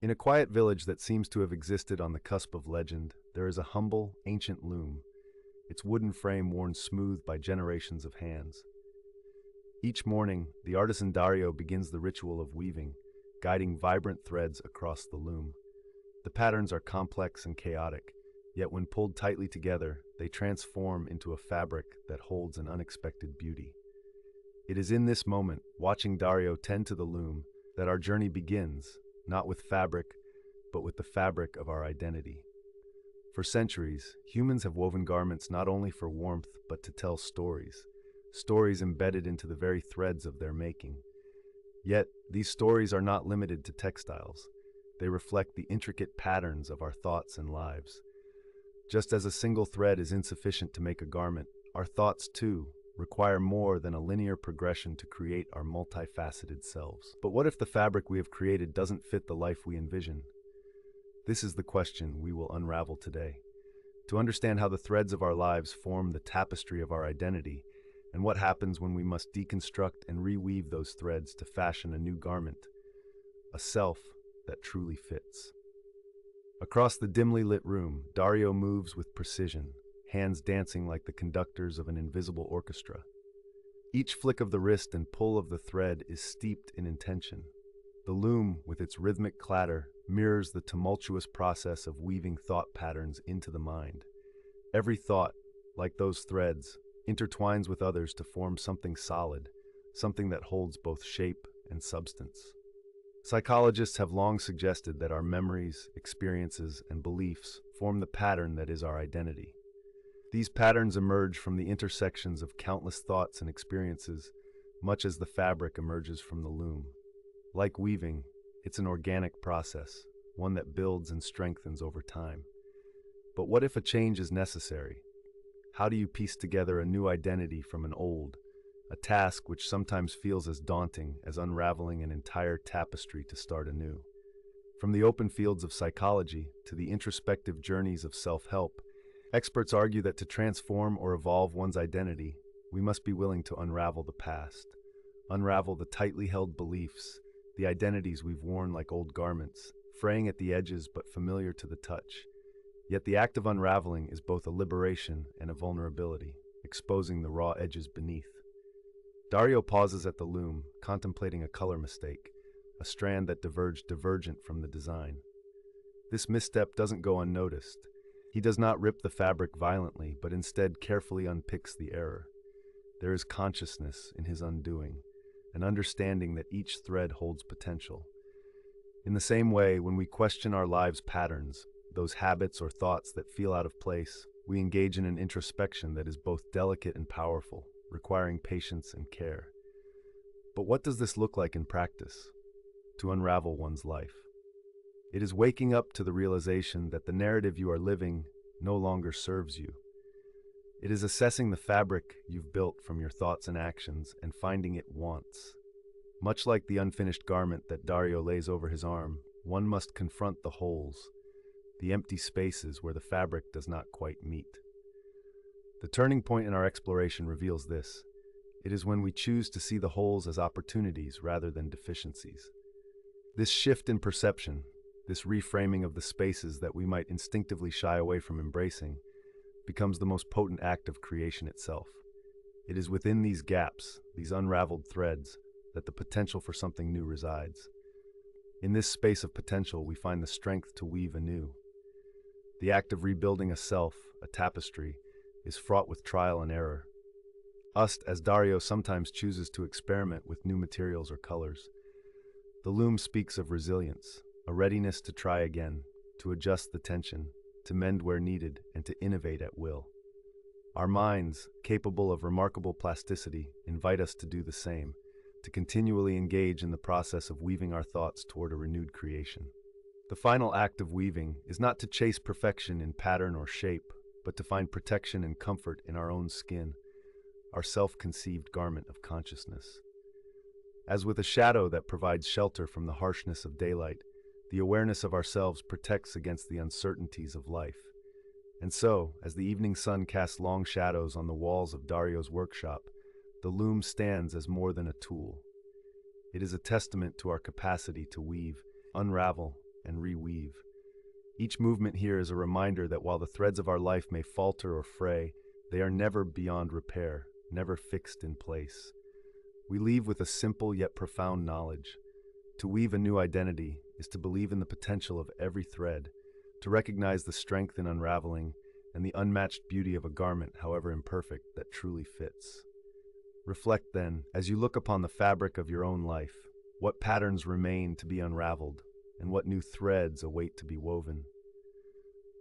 In a quiet village that seems to have existed on the cusp of legend, there is a humble, ancient loom, its wooden frame worn smooth by generations of hands. Each morning, the artisan Dario begins the ritual of weaving, guiding vibrant threads across the loom. The patterns are complex and chaotic, yet when pulled tightly together, they transform into a fabric that holds an unexpected beauty. It is in this moment, watching Dario tend to the loom, that our journey begins, not with fabric, but with the fabric of our identity. For centuries, humans have woven garments not only for warmth, but to tell stories, stories embedded into the very threads of their making. Yet, these stories are not limited to textiles. They reflect the intricate patterns of our thoughts and lives. Just as a single thread is insufficient to make a garment, our thoughts, too, require more than a linear progression to create our multifaceted selves. But what if the fabric we have created doesn't fit the life we envision? This is the question we will unravel today. To understand how the threads of our lives form the tapestry of our identity, and what happens when we must deconstruct and reweave those threads to fashion a new garment, a self that truly fits. Across the dimly lit room, Dario moves with precision, hands dancing like the conductors of an invisible orchestra. Each flick of the wrist and pull of the thread is steeped in intention. The loom, with its rhythmic clatter, mirrors the tumultuous process of weaving thought patterns into the mind. Every thought, like those threads, intertwines with others to form something solid, something that holds both shape and substance. Psychologists have long suggested that our memories, experiences, and beliefs form the pattern that is our identity. These patterns emerge from the intersections of countless thoughts and experiences, much as the fabric emerges from the loom. Like weaving, it's an organic process, one that builds and strengthens over time. But what if a change is necessary? How do you piece together a new identity from an old, a task which sometimes feels as daunting as unraveling an entire tapestry to start anew? From the open fields of psychology to the introspective journeys of self-help, experts argue that to transform or evolve one's identity, we must be willing to unravel the past, unravel the tightly held beliefs, the identities we've worn like old garments, fraying at the edges but familiar to the touch. Yet the act of unraveling is both a liberation and a vulnerability, exposing the raw edges beneath. Dario pauses at the loom, contemplating a color mistake, a strand that divergent from the design. This misstep doesn't go unnoticed. He does not rip the fabric violently, but instead carefully unpicks the error. There is consciousness in his undoing, an understanding that each thread holds potential. In the same way, when we question our lives' patterns, those habits or thoughts that feel out of place, we engage in an introspection that is both delicate and powerful, requiring patience and care. But what does this look like in practice? To unravel one's life. It is waking up to the realization that the narrative you are living no longer serves you. It is assessing the fabric you've built from your thoughts and actions and finding it wants. Much like the unfinished garment that Dario lays over his arm, one must confront the holes, the empty spaces where the fabric does not quite meet. The turning point in our exploration reveals this. It is when we choose to see the holes as opportunities rather than deficiencies. This shift in perception, this reframing of the spaces that we might instinctively shy away from embracing, becomes the most potent act of creation itself. It is within these gaps, these unraveled threads, that the potential for something new resides. In this space of potential, we find the strength to weave anew. The act of rebuilding a self, a tapestry, is fraught with trial and error. As Dario sometimes chooses to experiment with new materials or colors. The loom speaks of resilience, a readiness to try again, to adjust the tension, to mend where needed, and to innovate at will. Our minds, capable of remarkable plasticity, invite us to do the same, to continually engage in the process of weaving our thoughts toward a renewed creation. The final act of weaving is not to chase perfection in pattern or shape, but to find protection and comfort in our own skin, our self-conceived garment of consciousness. As with a shadow that provides shelter from the harshness of daylight, the awareness of ourselves protects against the uncertainties of life. And so, as the evening sun casts long shadows on the walls of Dario's workshop, the loom stands as more than a tool. It is a testament to our capacity to weave, unravel, and reweave. Each movement here is a reminder that while the threads of our life may falter or fray, they are never beyond repair, never fixed in place. We leave with a simple yet profound knowledge. To weave a new identity is to believe in the potential of every thread, to recognize the strength in unraveling and the unmatched beauty of a garment, however imperfect, that truly fits. Reflect then, as you look upon the fabric of your own life, what patterns remain to be unraveled, and what new threads await to be woven.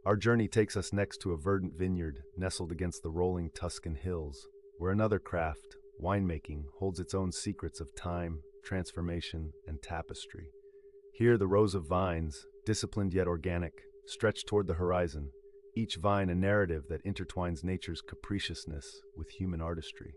Our journey takes us next to a verdant vineyard nestled against the rolling Tuscan hills, where another craft, winemaking, holds its own secrets of time, transformation, and tapestry. Here the rows of vines, disciplined yet organic, stretch toward the horizon, each vine a narrative that intertwines nature's capriciousness with human artistry.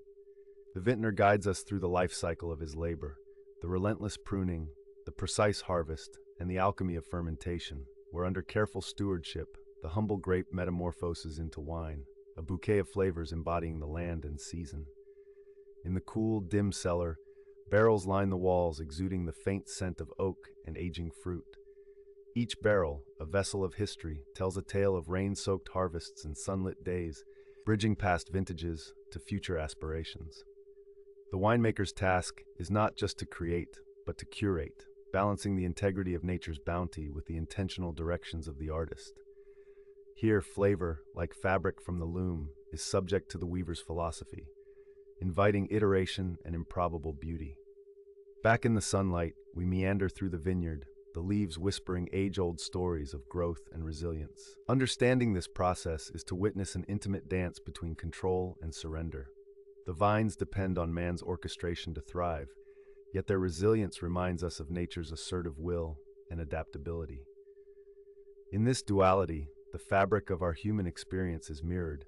The vintner guides us through the life cycle of his labor, the relentless pruning, the precise harvest, and the alchemy of fermentation, where under careful stewardship, the humble grape metamorphoses into wine, a bouquet of flavors embodying the land and season. In the cool, dim cellar, barrels line the walls, exuding the faint scent of oak and aging fruit. Each barrel, a vessel of history, tells a tale of rain-soaked harvests and sunlit days, bridging past vintages to future aspirations. The winemaker's task is not just to create, but to curate, balancing the integrity of nature's bounty with the intentional directions of the artist. Here, flavor, like fabric from the loom, is subject to the weaver's philosophy, inviting iteration and improbable beauty. Back in the sunlight, we meander through the vineyard, the leaves whispering age-old stories of growth and resilience. Understanding this process is to witness an intimate dance between control and surrender. The vines depend on man's orchestration to thrive, yet their resilience reminds us of nature's assertive will and adaptability. In this duality, the fabric of our human experience is mirrored,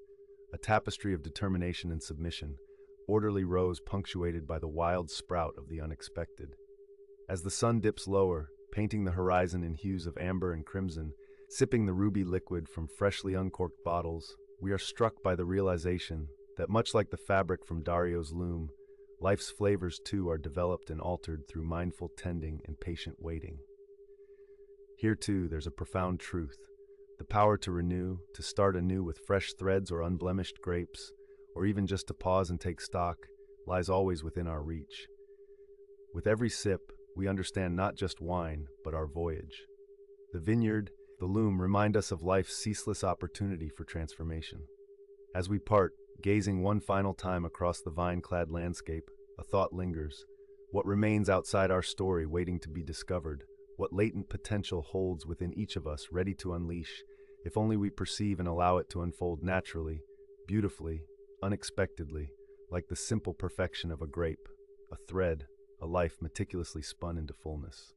a tapestry of determination and submission, orderly rows punctuated by the wild sprout of the unexpected. As the sun dips lower, painting the horizon in hues of amber and crimson, sipping the ruby liquid from freshly uncorked bottles, we are struck by the realization that much like the fabric from Dario's loom, life's flavors too are developed and altered through mindful tending and patient waiting. Here too, there's a profound truth. The power to renew, to start anew with fresh threads or unblemished grapes, or even just to pause and take stock, lies always within our reach. With every sip, we understand not just wine, but our voyage. The vineyard, the loom remind us of life's ceaseless opportunity for transformation. As we part, gazing one final time across the vine-clad landscape, a thought lingers. What remains outside our story waiting to be discovered? What latent potential holds within each of us ready to unleash, if only we perceive and allow it to unfold naturally, beautifully, unexpectedly, like the simple perfection of a grape, a thread, a life meticulously spun into fullness.